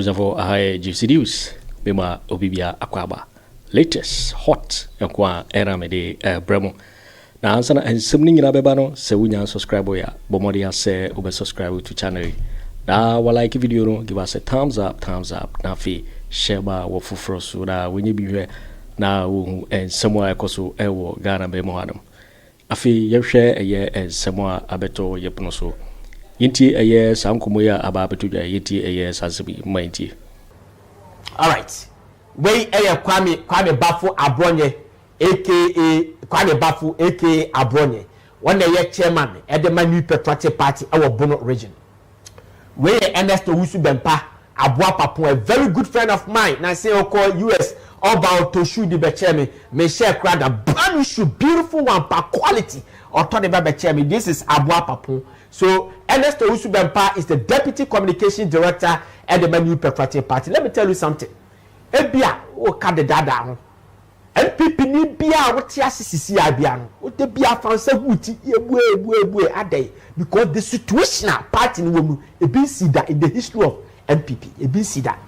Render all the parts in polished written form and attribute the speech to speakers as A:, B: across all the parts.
A: for a juicy news. Bema Obibia Akwaba. Latest hot Yakwa Eramede Bremo. Na answer and something in Abebano, se we subscribe ya. Bomodia say ube subscribe to channel. Da wa like video no, give us a thumbs up. Na fi share ba wo fufro so da when you be here na and somewhere koso ewo Ghana be mo adam. Afi ye share eye and somewhere abeto ye pono so. Yinti eye sankomo ya aba abeto ya yinti eye sasebi mainti.
B: All right. We Kwame Bafu Abronye aka Kwame Bafu aka Abronye. One day chairman at the Manu Patriotic Party our Bono region. We Ernest Owusu Bempa Abua Papu, a very good friend of mine. Now say call US all about to shoot the chairman. May share crowd a brand new shoe, beautiful one per quality. Or turn the chairman. This is Abua Papu. So Ernest Owusu Bempa is the deputy communication director at the Manu Patriotic Party. Let me tell you something. Ebia o ka de dada NPP ni bia wo ti asisi abia no o de bia fansa huti ebu adai because the situational party ni womu e bin see that in the history of NPP e bin see that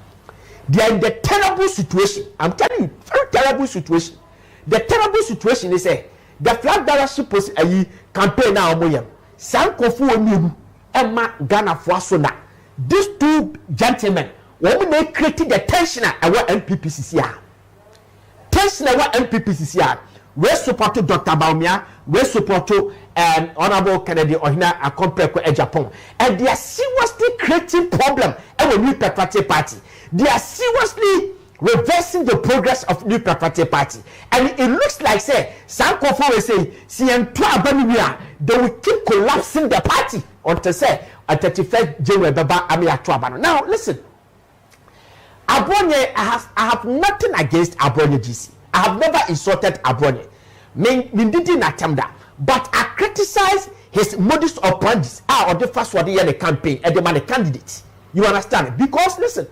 B: they are in the terrible situation. I'm telling you, very terrible situation. The terrible situation is the flag bearership campaign now omoyam sankofo oniru ema Ghana fo asona these two gentlemen when they created the tension at our NPP tension at our NPP we support Dr. Bawumia, we support Honorable Kennedy Agyapong, and they are seriously creating problem at the New Patriotic Party. They are seriously reversing the progress of New Patriotic Party, and it looks like say Sankofo will say they will keep collapsing the party until say at 31st January Now listen. Abronye, I have nothing against Abronye GC. I have never insulted Abronye. But I criticize his modus operandi or the first one in the campaign and the man candidate. You understand? Because listen,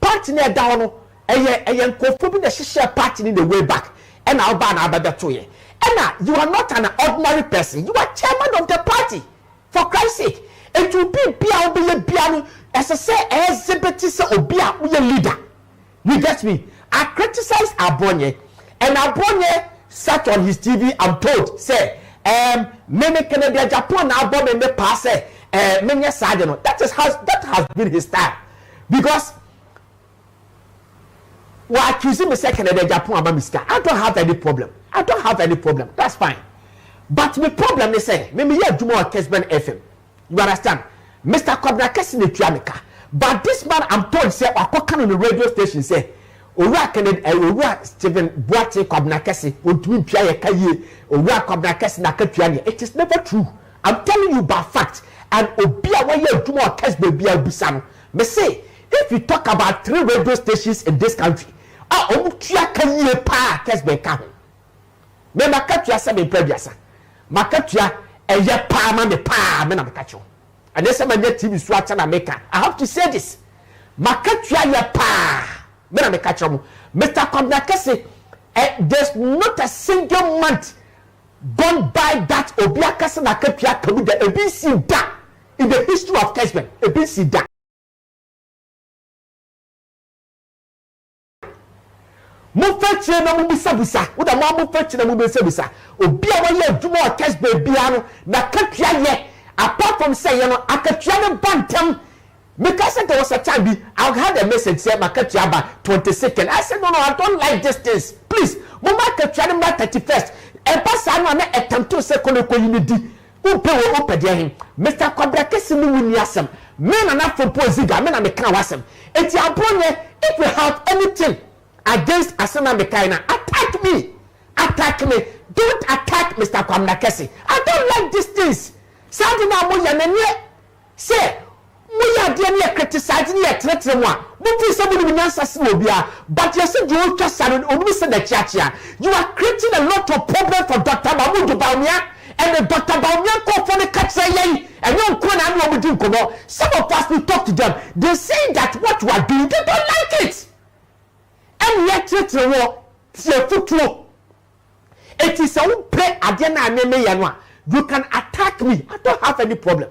B: party near down a conforming the share party in the way back. And I'll ban Ababatoye. And you are not an ordinary person. You are chairman of the party. For Christ's sake. It will be piano as I say exhibit say obia we leader. You get me? I criticize Abronye and Abronye sat on his TV. I'm told say many Kennedy Agyapong now bomb in the past many side that has been his style because why accusing me say Kennedy Agyapong about mistake. I don't have any problem. That's fine. But the problem is say maybe you do more Kesben FM. You understand? Mr. Kwabena Agyapong. But this man, I'm told, say, I come on the radio station, say, Stephen Boakye Kwabena Agyapong. It is never true. I'm telling you by fact. And Obia, when you do more Kesbe, me say, if you talk about 3 radio stations in this country, and this is my Net2 TV. I have to say this. Mr. Kwabena Agyapong, there's not a single month gone by that Obiakasa Nakapia Kamuda ABC da in the history of Kesben. ABC da. Mufechi na mubisabusa. Uda mufechi na mubisabusa. Obia wa ye dumo Kesben biano na kapia ye. Apart from saying, you know, I can try to bantam because there was a time I had a message say Makatiaba 22nd. I said, no, I don't like this things. Please, Mama can try to 31st. And pass on an attempt to say unity. Mr. Kwabena Agyapong, men are not from Poziga, men are the Kawasam. It's your Abronye. If you have anything against Asana Mekaina, attack me. Don't attack Mr. Kwabena Agyapong. I don't like these things. Something now we are say we are there criticizing yet one. But somebody will answer Snobia, but you said you just said the church. You are creating a lot of problems for Dr. Mahamadu Bawumia and the Dr. Bawumia call for the catch and you some of us will talk to them. They say that what you are doing, they don't like it. And yet it is a play again. You can attack me. I don't have any problem.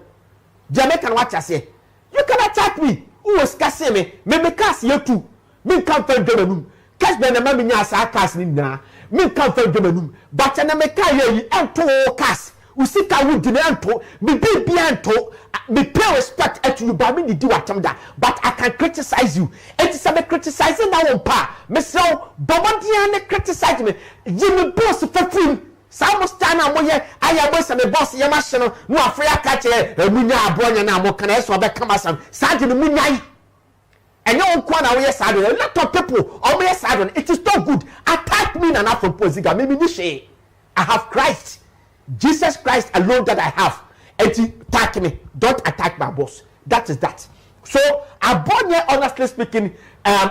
B: Jamaican, what I say? You can attack me. who was kase me cast ye too. Me come from Germanum. Cast be na ma me nya asa cast ni na. Me come from Germanum. But na me ka ye ento cast. Usika wo di na ento. Me be ento. Me pay respect at you but me di watam da. But I can criticize you. It is me criticizing na won pa. Me so bomodia na criticize me. Jimmy boss for free. Some stand na moye aya boss me boss ye ma hye no no afria ka che munya abronye na mo kana so be kama sam. Saje no munyai. And you won't na we sad. A lot of people or me sad. It is not good. Attack me and from posiga. Maybe this I have Christ. Jesus Christ alone that I have. And attack me. Don't attack my boss. That is that. So Abronye, honestly speaking,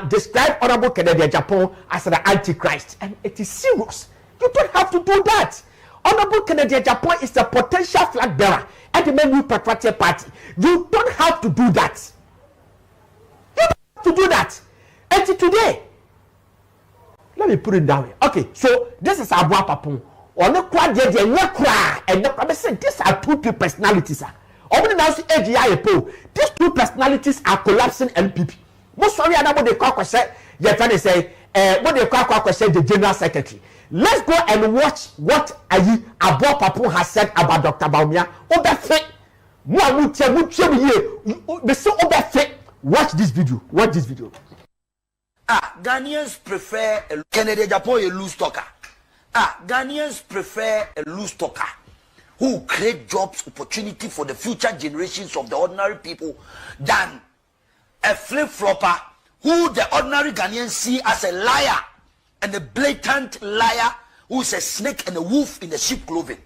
B: describe Honorable Kennedy Agyapong as an antichrist. And it is serious. You don't have to do that. Honorable Kennedy Agyapong is a potential flag bearer at the NPP Patriotic Party. You don't have to do that. To do that. And today, let me put it down here. Okay, so this is Abua Papon. On the quad, and the say these are two personalities. Only now see AGIPO. These two personalities are collapsing NPP. Most sorry, I know what they call question. You're trying to say, what they call question the general secretary. Let's go and watch what Abua Papon has said about Dr. Bawumia. Watch this video. Watch this video.
C: Ghanaians prefer Kennedy Agyapong a loose talker. Ghanaians prefer a loose talker who create jobs, opportunity for the future generations of the ordinary people than a flip-flopper who the ordinary Ghanaians see as a liar and a blatant liar who is a snake and a wolf in the sheep clothing.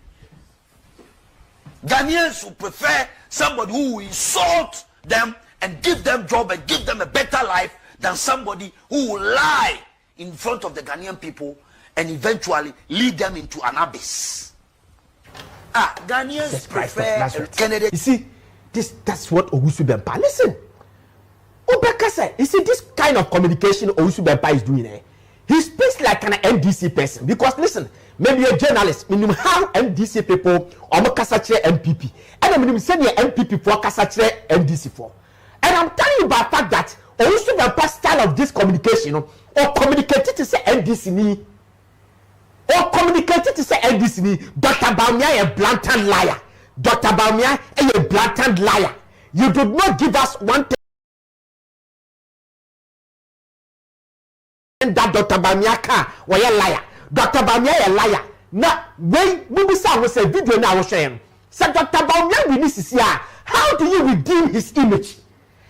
C: Ghanaians who prefer somebody who will insult them and give them job and give them a better life than somebody who will lie in front of the Ghanaian people and eventually lead them into an abyss. Ghanaians prefer Kennedy.
B: You see, that's what Owusu Bempa. Listen, Obeka said, you see this kind of communication Owusu Bempa is doing. He speaks like an NDC person because listen, maybe a journalist, minimum how NDC people or Kasache NPP, and I'm minimum send your NPP for Kasache NDC for. And I'm telling you about the fact that Owusu Bempa style of this communication, or communicated to say NDC ni, or communicated to say NDC ni, Dr. Bawumia a blatant liar. Dr. Bawumia a blatant liar. You did not give us one thing that Dr. Bawumia can or a liar. Dr. Bawumia a liar. Now, when we saw was a video now was showing, said Dr. Bawumia we need to see how do you redeem his image?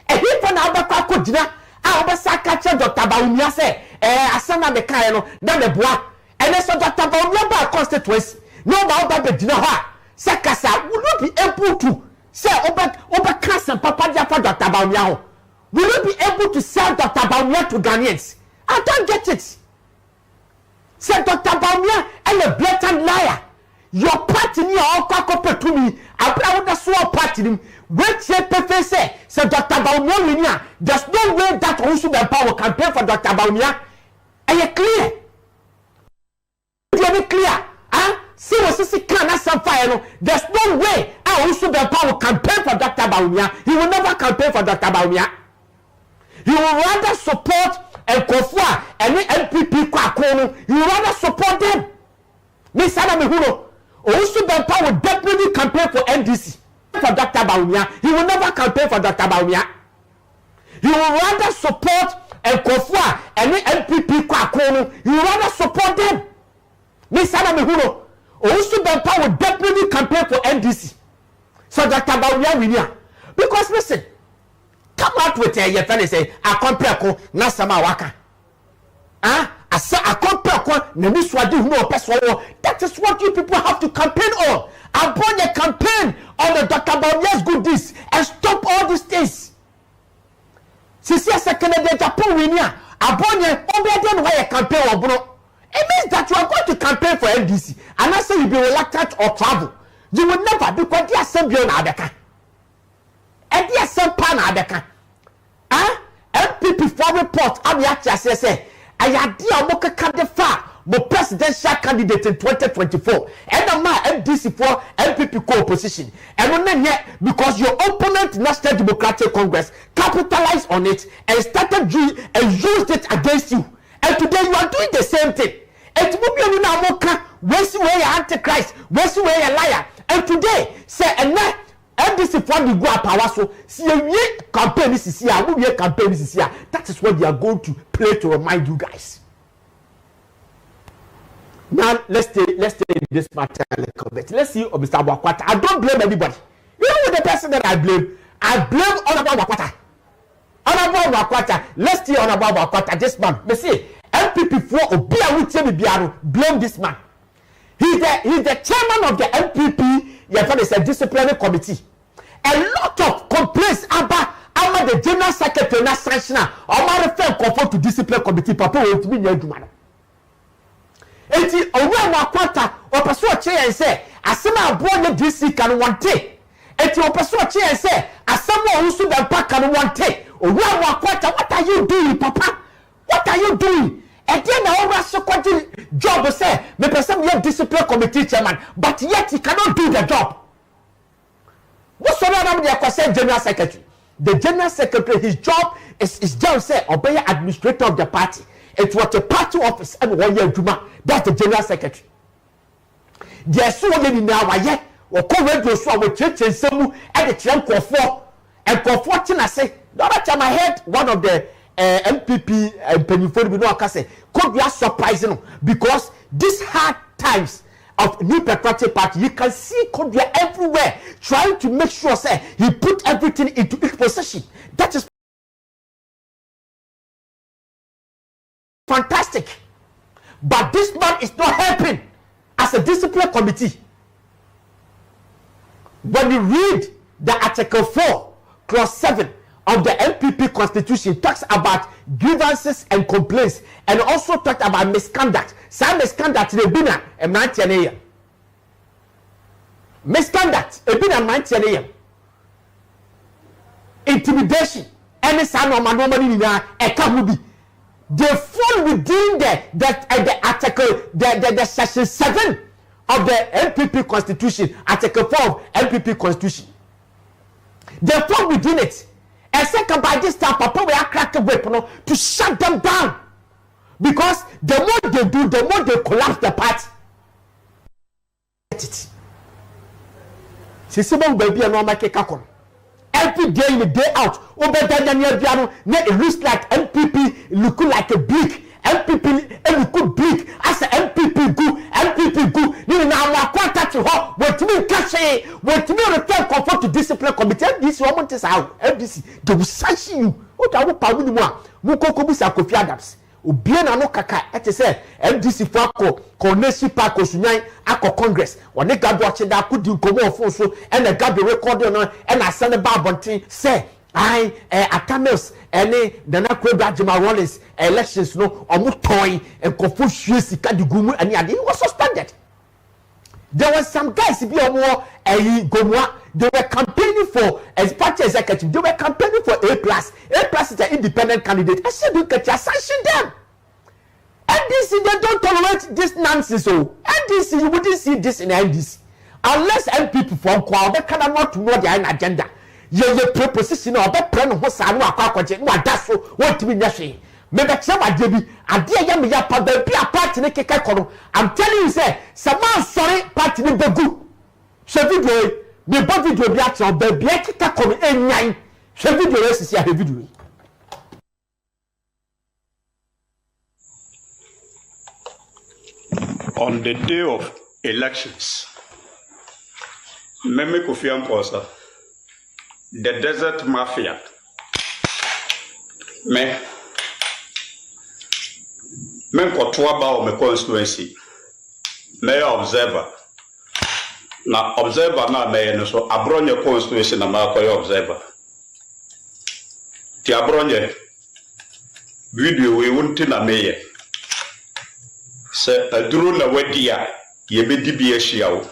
B: And he for now Kwaku Annan, I was catching Dr. Bawumia say, Asana the Kayano, then the bois, and then so Dr. Bawumia by constituency. No matter the dinner, Sakasa will not be able to say over cancer, Papa Japa Dr. Bawumia. Will not be able to sell Dr. Bawumia to Ghanaians. I don't get it. Say Dr. Bawumia and a blatant liar. Your party near all Kwaku to me. I would have swore party him. Which you say Dr. Bawumia, there's no way that Owusu Bempa will campaign for Dr. Bawumia. Are you clear? Are you clear? See what you can some fire. There's no way Owusu Bempa will campaign for Dr. Bawumia. He will never campaign for Dr. Bawumia. He will rather support Akufo and NPP Kwaku Annan. He will rather support them. Miss Anna Mihuno, Owusu Bempa will definitely campaign for NDC. For Dr. Bawumia, he will never campaign for Dr. Bawumia. He will rather support Akufo and NPP Kwaku Annan. He will rather support them. Miss Anna Mihuno, Owusu Bempa will definitely campaign for NDC. So Dr. Bawumia will hear. Because listen, come out with your friend and say, I compare ko na sama waka. I say I compare ko na mi swadi no person. That is what you people have to campaign on. Abronye campaign on the Dr. Bawumia's good deeds and stop all these things. Sisi asa Kennedy Agyapong winia. Abronye obedient why campaign on bro. It means that you are going to campaign for NDC and I say you be reluctant or travel. You will never because the assembly na adeka. And the assembly na adeka. NPP for report am ya say I had the moka candidacy for presidential candidate in 2024. And the man NDC for NPP co-opposition. And then yet, because your opponent, National Democratic Congress, capitalized on it and started and used it against you. And today you are doing the same thing. And you now where's where you're antichrist, where's where you're liar. And today, say, and now, NDC for the go power so see a campaign is here, we campaign is here. That is what they are going to play to remind you guys. Now let's stay in this matter a little bit. Let's see Mr. Boakye. I don't blame anybody. You know the person that I blame? I blame Honorable Boakye. Honorable Boakye. Let's see Honorable Boakye. This man. Me see NPP for Obia Wutemi Biaro. Blame this man. He's the chairman of the NPP. It's a disciplinary committee. A lot of complaints about the general secretary na sanctioner. Omar refer conform to disciplinary committee. Papa will be near Jumano. Eti owa Boakye opeso otchere and say asema Abronye DC can want take. Eti opeso otchere and say asema Owusu Bempa can want take. Owa Boakye, what are you doing, Papa? What are you doing? And then the over secretary job say me person be discipline committee chairman, but yet he cannot do the job. What's the name of the general secretary? The general secretary, his job is just say obey administrator of the party. It was a party office and 1 year Juma. That's the general secretary. There's so many now. Why? Or come radio so we church and some at the Ken Ofori and Ofori say. The other time I heard one of the NPP and Pennyford Bino Akase could be surprising because these hard times of New Patriotic Party, you can see Kodria everywhere trying to make sure say he put everything into its position. That is fantastic. But this man is not helping as a discipline committee. When you read the Article 4, Clause 7 of the NPP Constitution, talks about grievances and complaints, and also talks about misconduct. Some misconduct in Ebina and 90 years. Misconduct, Ebina 90 years. Intimidation, any son of Manomani, a kabubi. They fall within the article, the section 7 of the NPP Constitution, Article 4 of NPP Constitution. They fall within it. And second, by this time, Papa will crack a weapon to shut them down. Because the more they do, the more they collapse the party. Every day in the day out, it looks like NPP look like a brick. NPP look big as a NPP go. You now are quite to her. What me cash? What me return comfort to discipline committee? This woman is out. FDC they will sanction you. What I will power you more. Mukoko bisa Kofi Adams. Obiena no kaka. Ete say FDC for Conesi Park Osunyan ako Congress. One gabby watching that could do come on so and the gabby recording on and I send a babontin say. I Atamils any the NAPO Rollins elections no almost toy and Confucius Kadigumu and he was suspended. There were some guys be more Gomwa. They were campaigning for as party executive. They were campaigning for A+. A+ is an independent candidate. I said, look at you, sanction them. NDC, they don't tolerate this nonsense. So NDC, you wouldn't see this in NDC unless NPP from Kwa they cannot know their agenda. Your proposition or that plan of Hosan Wakakoje, what that's what we need. Maybe Chama Debbie, a dear Yamia Pabbe, be a party in a Kekakoro. I'm telling you, say, someone sorry, party in the good. So video, the body to be actual, baby, a Kekakoro, and 9. So video is a video.
D: On the day of elections, Meme Kofi Amposa, the desert mafia, me kotoa ba o me constituency, me observer. Na observer na me no so Abronye constituency na ma ko observer. Ti Abronye video we won't na me ye. Se aduru na wadia ye be di bi ahia wo.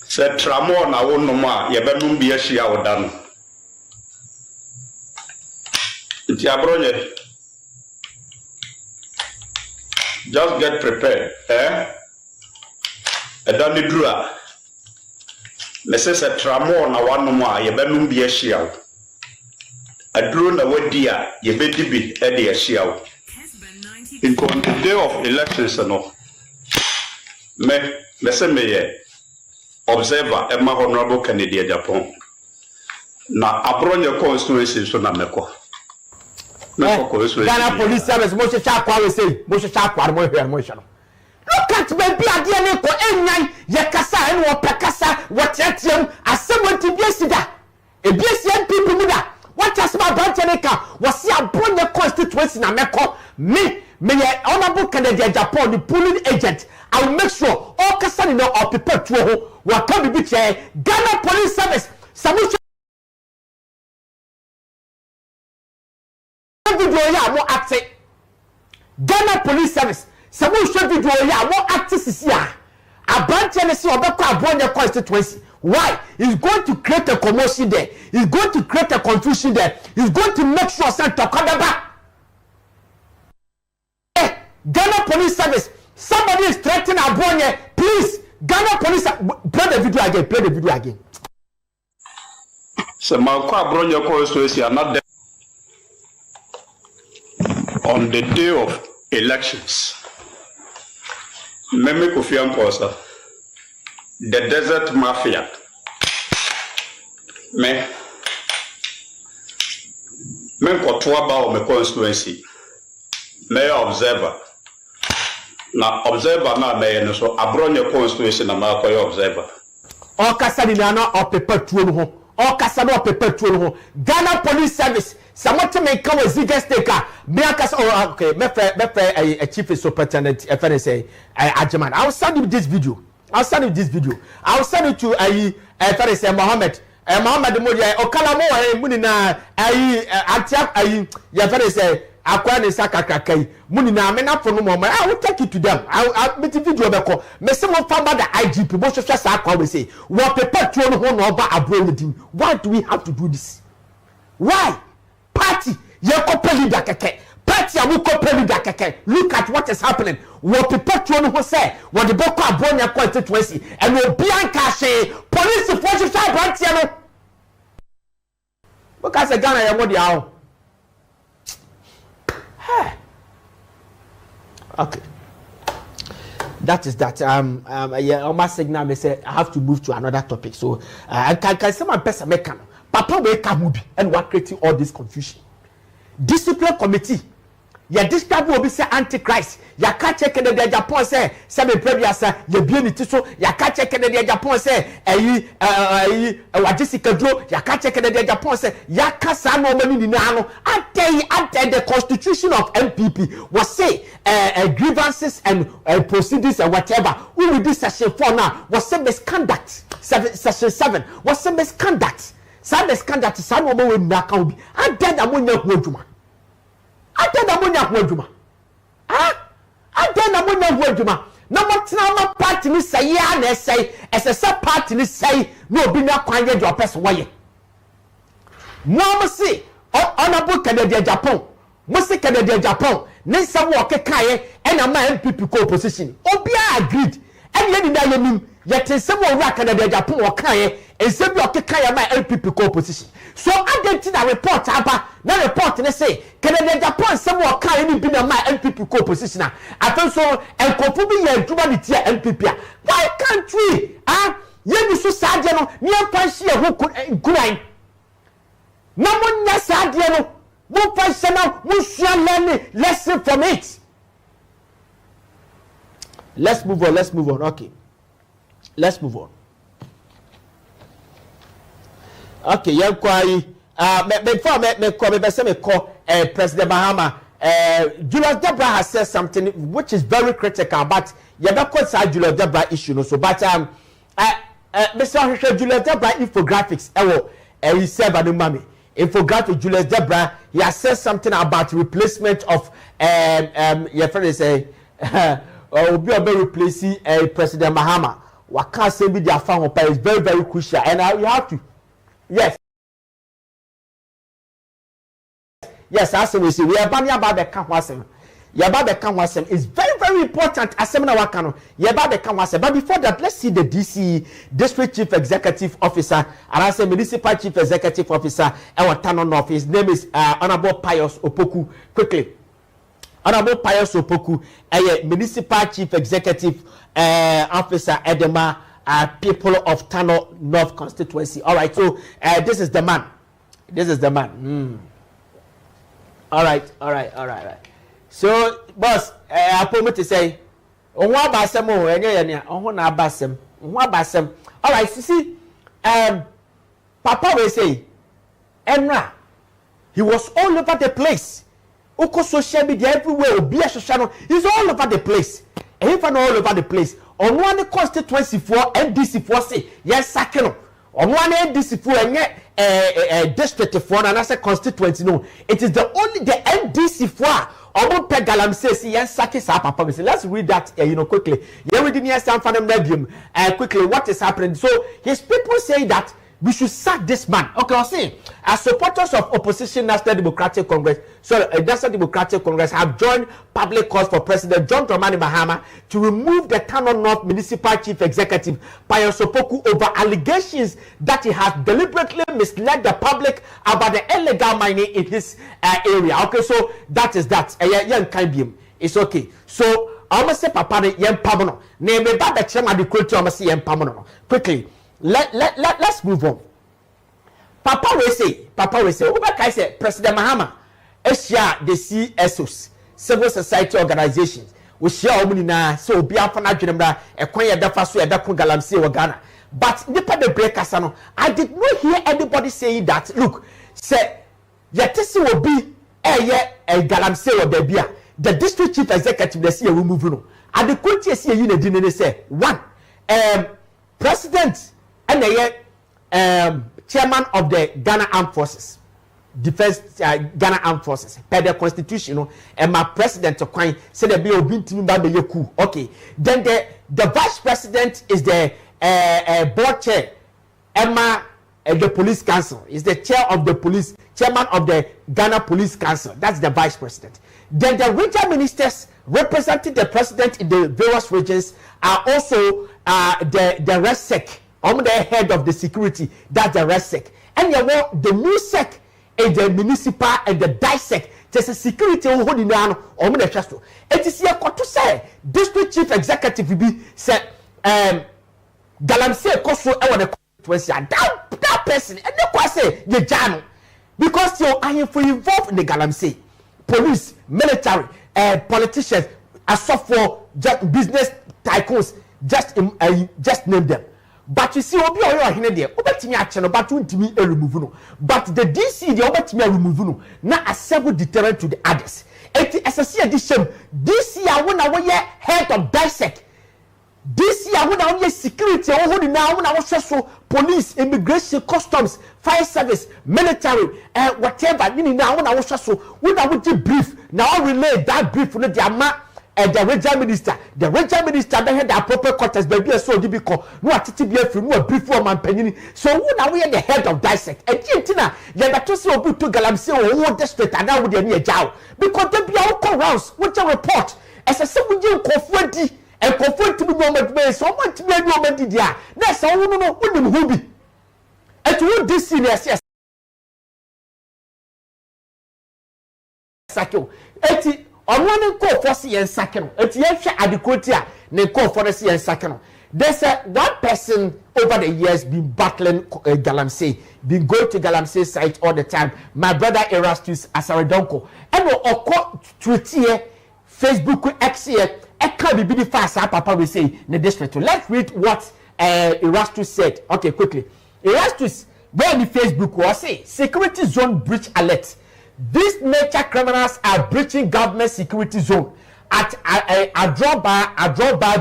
D: Se tramo na wo no ma ye be num bi ahia wo da no. Ti Abronye just get prepared. Edani drua. Mrs. Tramo na one more, ye benum be a shield. A drone away dear, ye be a shield. In the day of elections, no. Me observer Emma Honorable Kennedy Agyapong. Na Abronye constituency so na meko.
B: Ghana police service mo se chakwa we say, mo se chakwa mo hwe mo hwe. Look at baby ade ne ko enyan ye kasa en wo pekasa wotiatem asem ti biesida. E biesia people mu da. What as my branch neka was see Abronye constituency na meko me Honorable Kennedy Agyapong, the polling agent. I will make sure all Kasani no or prepare to ho will come be chair Ghana police service. Samuel video ya mo acting. Ghana police service. Samuel video ya mo acting sisia. A branch and see obeko Abronye constituency. Why? He's going to create a commotion there. He's going to create a confusion there. He's going to make sure Santa Kadaba. Ghana police service. Somebody is threatening Abronye. Please, Ghana police. Play the video again. Play the video again.
D: So, my Abronye constituency are not there on the day of elections. Meme Kofi Amposa, the desert mafia. Me Kotoa Bao me constituency. Me observer. Na observer na me no so Abronye constituency na ma koy observer.
B: O kasa ni na o paper tuo no ho. O kasa no paper tuo no ho. Ghana police service. Samote me ka we ziga staker. Me akasa okay, me a chief superintendent say Ajiman. I will send you this video. I'll send you this video. I'll send it to say Mohammed. Mohammed mo ya okala mo muni na antia say akwa ne sakakakai muni na me na fono mo I will take it to them. I'll meet video be ko me se mo famba da IGP mo hwehwe sa akwa we say we prepare to no ho no ba Abronye dim. Why do we have to do this? Why? Party ye ko leader keke. Party awu ko leader keke. Look at what is happening. We prepare to no ho say we the boko Abronye constituency and we bianca she police force say branch no. Because Ghana ye mo dia ho. Okay, that is that. Yeah, on my signal, me say I have to move to another topic. So I can say my best American. Papa will come and what creating all this confusion. Discipline committee. Ya discipline will be say antichrist. Ya catch Kennedy Agyapong say Sammy previous ya bien it so ya catch Kennedy Agyapong say Jessica Joe ya catch Kennedy Agyapong say ya kasa no mani ni na no ante the constitution of NPP was say grievances and proceedings and whatever we will this section 4 now was say misconduct section 7 was say misconduct some misconduct some woman we na kan bi ante da mo nya ho adwuma ante da mo nya ho adwuma na munya huadwuma na motena ma party ni say ya na say esese party ni say no obi na kwanye de opese woye mo se honorable Kennedy Agyapong mo se Kennedy Agyapong ne nsam wo kekaye ena ma NPP ko opposition obi agreed ene ni na yemim yete nsam wo ra Kennedy Agyapong wo kaye ensem bi okekaye ma NPP ko opposition so identity report aba na report ne say Kennedy Agyapong nsam wo kaye ni bi na ma NPP ko opposition a afen so enkofu bi ye adwuma ni tia NPP a why can't we ye ni so saade no ni amfanhye ho kuran na mo nya saade no mo fanhye na mo sua learn lesson from it. Let's move on. Okay, let's move on. Okay, you kwai before me call President Mahama Julius Debra has said something which is very critical, but you don't consider Julius Debra issue no so but Mr. Julius Debra infographics he said by the mommy infographic Julius Debra he has said something about replacement of your friend say obi obe replacing President Mahama waka say be their fan is very very crucial and we have to yes as we say we are banning about the camp wasem Yaba the Kanwasem is very, very important. Asemna Wakano, Yaba the Kanwasem. But before that, let's see the DC District Chief Executive Officer, and I say Municipal Chief Executive Officer, our Tanon of his name is Honorable Pius Opoku. Quickly. Honorable Pius Opoku, a Municipal Chief Executive Officer, Edema, people of Tano North constituency. All right, so this is the man. This is the man. All right. So, boss, I promise to say, on what basem or any on one basem, one basem. All right, see, Papa will say, Emra, he was all over the place. Oko social media everywhere, be a social, he's all over the place. And if I'm all over the place, on one constituency for NDC for say, yes, second. On one NDC for a district for another constituency, no, it is the only the NDC for. Galamsey, yes, Papa. Let's read that, quickly. Here we didn't stand for the medium. Quickly, what is happening? So his people say that we should sack this man. Okay, I'll say, as supporters of opposition National Democratic Congress, National Democratic Congress have joined public calls for President John Dramani Mahama to remove the Tano North Municipal Chief Executive Pius Opoku over allegations that he has deliberately misled the public about the illegal mining in his area. Okay, so that is that. It's okay. So I must say, Papa, yen pamono. Name me baba chema di kulti. I must say yen pamono. Quickly. Let's move on. Papa will say, Ubaka say, President Mahama, Asia, the CSOs, civil society organizations, we share Omunina, so be up on Ajunabra, a Kwaya Dafasu, a Dakun Galamsey or Ghana. But Nipa the break Asano, I did not hear anybody saying that. Look, say, Yatisi will be a Galamsey or Debia, the district chief executive, the CEO will move on. And the country see a unit didn't say, one, President. And the chairman of the Ghana Armed Forces, Defense Ghana Armed Forces, per the constitution, and my president of Kwai said the bill being to coup. Okay, then the vice president is the board chair, Emma, the police council is the chair of the police, chairman of the Ghana Police Council. That's the vice president. Then the regional ministers representing the president in the various regions are also the RESEC. The head of the security, that's the RESEC. And you want the new sec and the municipal and the DISEC. There's a security holding down on the trust. It is here to say district chief executive will be said Galamsey Koso the constituency. That person and they say the jam because you are involved in the Galamsey. Police, military, politicians, as for business tycoons, just name them. But you see, obi oyo hine de obetimi ache no but untimi remove no. But the DC the obetimi remove no na acceptable deterrent to the others. Eti SSC edition DC awona wo ye head of DISEC. DC awona wo ye security wo hold na awona wo so police, immigration, customs, fire service, military, whatever ni na awona wo so wo na wo brief na all relay that brief no the ama the regional minister they had the appropriate quarters baby so di biko no atiti bia free no brief for man panyin so who na we the head of DISEC and tintina you better see obi to Galamsey o district and now with the near jaw because they be all come rounds with a report as a seven year Kofu and Kofu to be moment me so much me moment dia na so no unim who be and who this seniors yes sakyo eti on one call for see and second. It's yet adequate ne call for the see and second. There's one person over the years been battling Galamsey, been going to Galamsey site all the time. My brother Erastus Asare Donko. And we call Twitter, Facebook, X here. I can't be the fast Papa will say in the district. Let's read what Erastus said. Okay, quickly. Erastus, where the Facebook was say security zone breach alert. These nature criminals are breaching government security zone at Adroba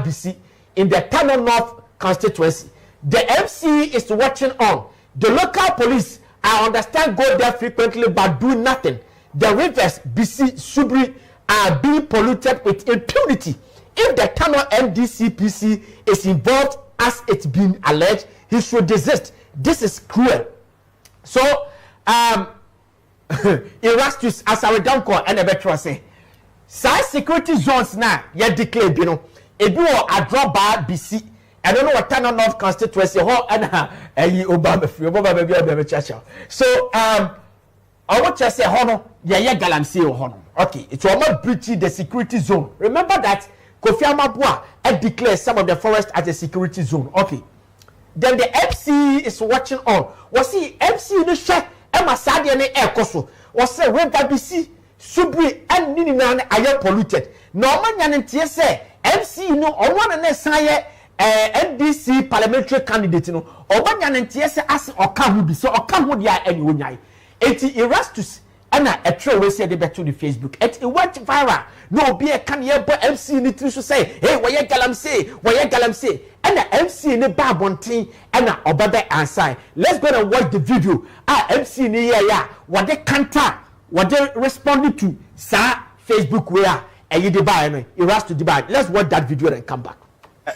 B: BC in the Tano North constituency. The MC is watching on. The local police, I understand, go there frequently but do nothing. The rivers BC Subri are being polluted with impunity. If the Tano MDCPC is involved as it's been alleged, he should desist. This is cruel. So, Erastus Asare Donko and a veteran say, Size security zones now, you declare, you know, if you are a drop bar BC, I don't know what kind of North constituency, Obama, so, I want to say, Hono, yeah, galamsey or Hono. Okay, it's almost breaching the security zone. Remember that Kofi Amabwa had declared some of the forest as a security zone. Okay, then the MC is watching on. Was he MC in the share? Emma Sadia and Air Koso was say, when BC. Subri and Nininan are polluted. No man and TSA MC no or one and NDC parliamentary candidate no or one and TSA as or come be so or come with ya anyway. 80 Erastus and a true we say the back to the Facebook. It went viral. No be a can ye but MC need to say, hey, why ye galamsey, and the MC in the bar one thing and a obada answer. Let's go and watch the video. MC in the what they can't. What they responded to sir Facebook where you divide Erastus divide. Let's watch that video and come back.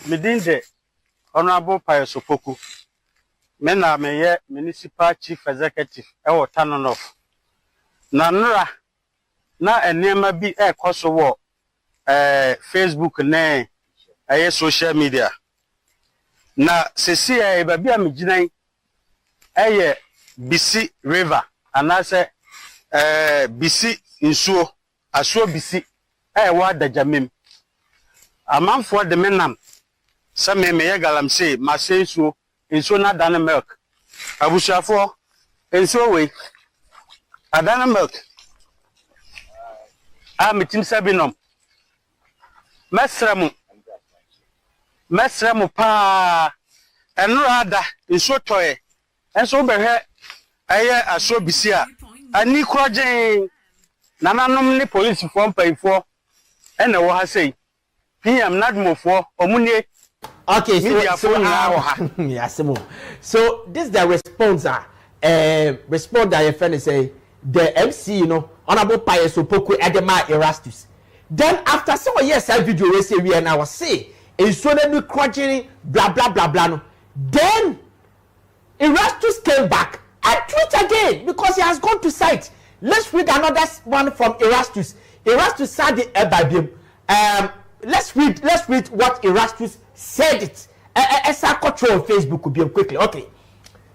E: Medinde Honorable Payo Sopoku. Mena meye municipal chief executive ewo Tanonof. Na nra na enema bi ekoso wo Facebook ne social media. Na sesi ba bia meginan BC River anase BC nsuo asuo BC wa dajamem amanfo de menam se meye galamsey mase nsuo na dana milk abusuafo nsuo we adana milk metim sabinom mesremu pa enura ada nsuo toye enso behwe asuo BC a ani krojen nananom ni police form payfo ena wo ha sei PM nadmofo omunie.
B: Okay, so this is the response respond that your friend say the MC you know honorable Payo Sopoku Edema Erastus. Then after some years that video we say we and I was say is so that we krojen blah blah blah blah no. Then Erastus came back and tweet again because he has gone to site. Let's read another one from Erastus. Erastus said it let's read what Erastus said it. Esa control Facebook could be quickly. Okay.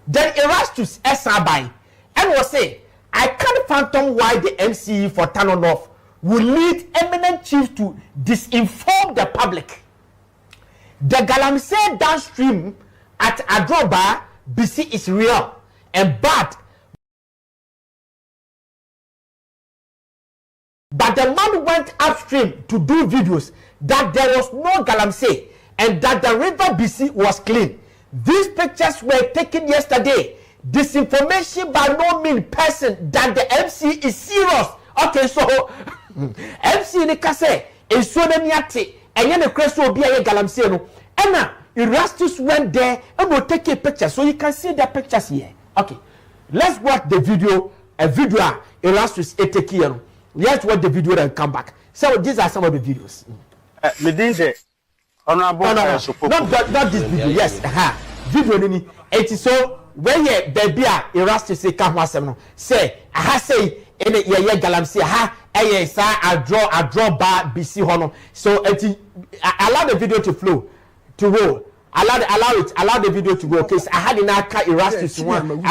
B: Then Erastus by and was say, I can't fathom why the MCE for Tanonof will lead eminent chiefs to disinform the public. The galamsey downstream at Adroba BC is real and bad. But the man went upstream to do videos that there was no galamsey and that the river BC was clean. These pictures were taken yesterday. Disinformation by no means person that the MC is serious. Okay, so MC in the case is so niati and then the crest will be a galamsey no. And now Erastus went there and will take a picture, so you can see the pictures here. Okay, let's watch the video. A video Erastus take here. Let's watch the video and come back. So these are some of the videos.
E: Medinde honorable
B: not this video. Yes, video nini. It is so when ye baby Erastus say come no say say ene ye galamsey sa I draw bar BC hono. So allow the video to roll. Allow the video to go. Okay, I had in aka Erastus one.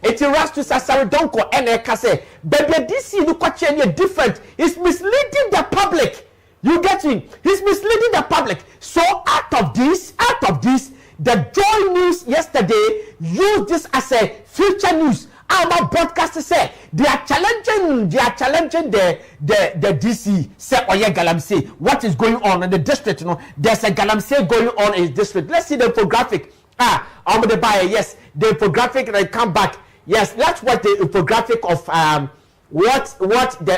B: It's Erastus asare don't go ene say baby this you look different. It's misleading the public. You get me? He's misleading the public. So out of this, the Joy News yesterday used this as a future news. Our broadcaster said they are challenging the DC. Say Oye galamsey. What is going on in the district? You know, there's a galamsey going on in the district. Let's see the infographic. I'm the buyer. Yes, the infographic. And I come back. Yes, let's watch the infographic of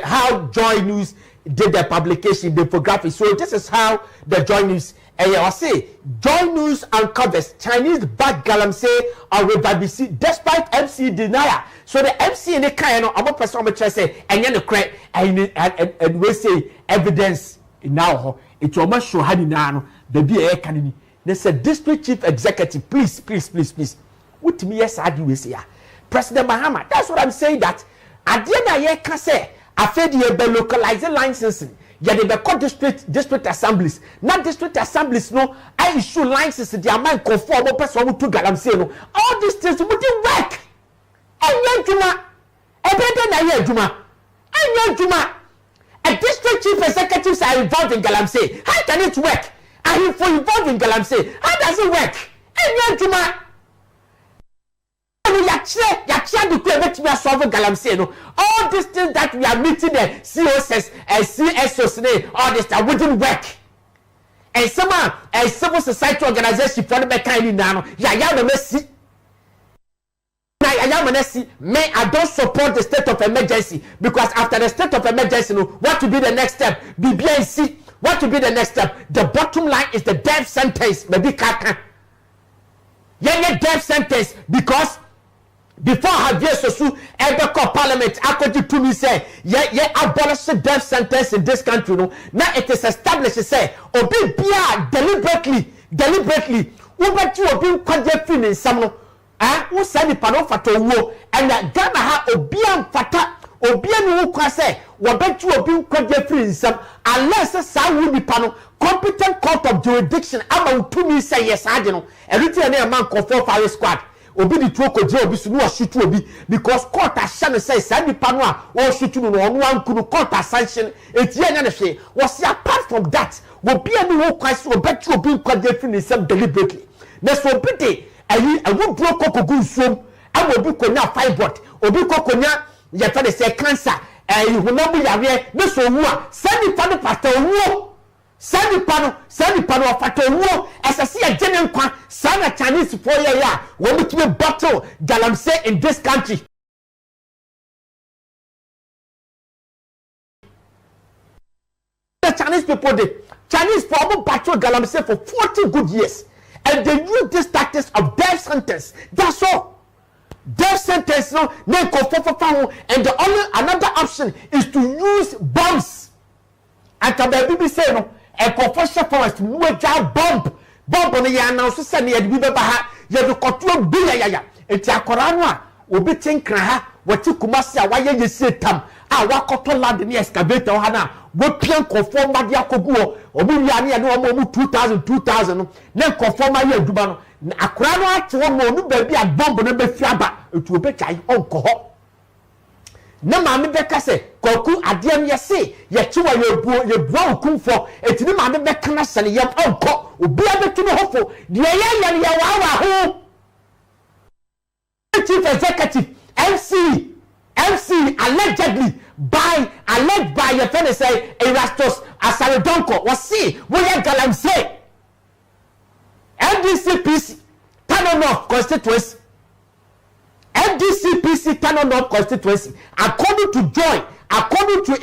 B: how Joy News did the publication, the infographic. So this is how the Joy News. I say Joy News uncovers Chinese backed galamsey or River BC despite MC denial. So the MC in the kind of a person which I say and then the correct and we say evidence now it almost show how now the BA can. They said district chief executive, please. What me yes I do say President Mahama. That's what I'm saying that at the end I can say after the localized licensing. Yeah, they call district assemblies. Not district assemblies, no. I issue licenses. They are my conform person to galamsey. No, all these things wouldn't work. And Juma, a district chief executives are involved in galamsey. How can it work? Are you for involved in galamsey? How does it work? And Juma. All these things that we are meeting the COS and CSOs, all this that wouldn't work. And some a civil society organization for the kind now. I don't support the state of emergency because after the state of emergency, what to be the next step? BBNC, what to be the next step? The bottom line is the death sentence. Maybe kaka. Death sentence because before Javier Sosu ever called parliament, according to me, say, abolish the death sentence in this country. No, now it is established. Say, obi bia deliberately, ubeti obi kwaje fin in some. Who said the pano fato wo and that Ghana ha obian fata obian who kwase wabetu obi kwaje fin in some unless sa wu pano competent court of jurisdiction ama utumi say yes adeno everything na man control fire squad. Obi di tuo koje obi su no shoot obi because court ashan say say nipa no a o shoot no no wan kunu court sanction etie nya ne hwe was apart from that obi ani wo kwase obetu obi kwaje fin some deliberately na so obi de ayi awu bro kokogu nsuom am obi konya fibroid obi kokonya ye fa de say cancer hunamu yare na so wu a say nipa no pata wu Sani pano afato wo esase ya jene nkwa sana Chinese for ya we be battle galamsey in this country. The Chinese people battle galamsey for 40 good years and they use this tactics of death sentence. That's all. Death sentence no and the only another option is to use bombs. And the BBC say no a professional forest muja bomb on the announce say near the baha you have control biya enti akora no a obi tinkra ha wati kumasi a waye yesi tam a wakoto land ni excavator ha na wo pian conform made akogu obi wi ane no mo 2000 no na conform aye aduba no akora no ate wo mo no ba bi a bomb no be fiaba etu obi chai onko ho na maame beka se Kwaku Addo yese ye chiwa ye bua okumfo etini maame beka na sene yam onko obi abetu no hofo de ye wa ho chief executive MC alleged by your friend say Erastus Asare Donko was see we galamsey NDCPC Tanonof constituency NDCPC Tanonof constituency according to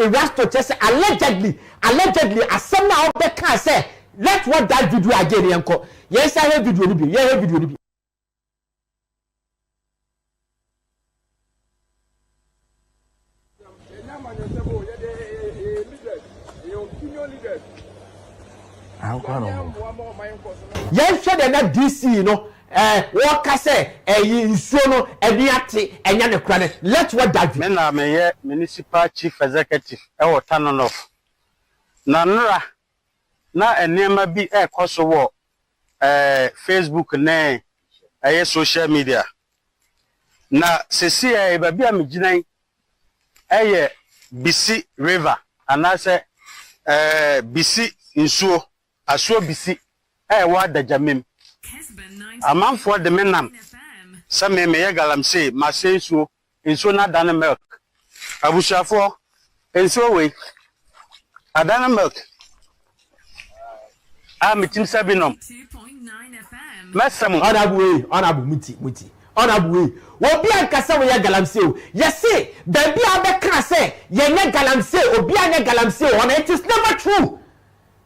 B: Erastus allegedly asem na obeka say let's watch that video again yanko yes I have video ni bi yes share na DC no what ka say nsuo no eni ate enya ne kura ne let's watch that video.
E: Me na me municipal chief executive e Tanonof na nra na enema bi ekoso wo Facebook na social media na sesi ba bi amginan Bisi River anase Bisi nsuo asuo Bisi wa dajamem amanfo de menam Sammy me galamsey mase nsuo na dane milk abushafo nsuo we adane milk mitim sabinom 2.9 FM mesam honorable muti honorable obi ankasa we galamsey yesi baby abeka say ye nya galamsey obi anya galamsey on it is never true.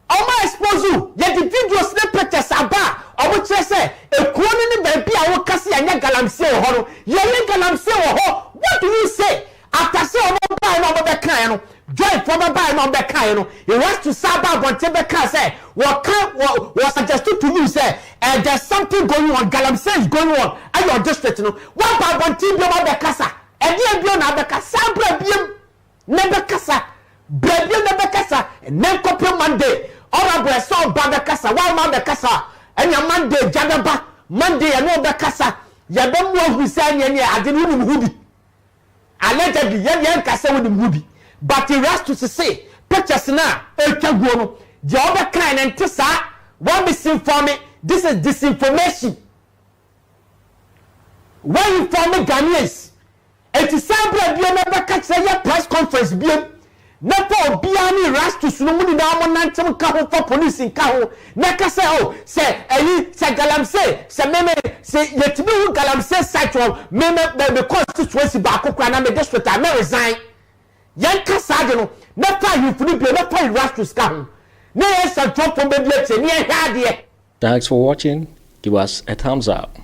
E: Oma expose you ye the video snippets aba otchere say ekuoni ni baby a wo kase anya galamsey ho no ye nya galamsey ho. What do you say after say omo buy no be kan no joy for buy no be kan no he wants to saba bonte be kan say was suggested to you say there's something going on galamsey is going on at your district no what about bonte be kasa e dey bi na be kasa bra biem na be kasa
B: nem kopio Monday honorable so baba kasa wa ma be kasa enya Monday jadaba Monday ya no be kasa ya be mu ohusanya ne ade no mu hubi allegedly ya kasa wo mu hubi but he has to say pictures na etwa guo no je obe kan and tisa one misinforming this is disinformation when you form Ghanaians it is sample bi na be catch say press conference bi NAPO bia ni rastus no muni na mo nantem ka ho for police in ka ho na ka say oh say eyi say galamsey say meme say yetimi hu galamsey site meme the constituency ba akokwa na me district I may resign yan ka sa de no na fa you funi bi na fa rastus ka ho na yes a drop from bedlet ni ehade.
A: Thanks for watching. Give us a thumbs up,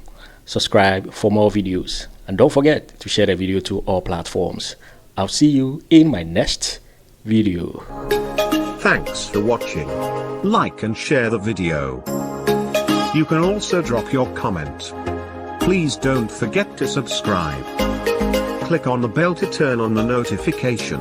A: subscribe for more videos, and don't forget to share the video to all platforms. I'll see you in my next video.
F: Thanks for watching. Like and share the video. You can also drop your comment. Please don't forget to subscribe. Click on the bell to turn on the notification.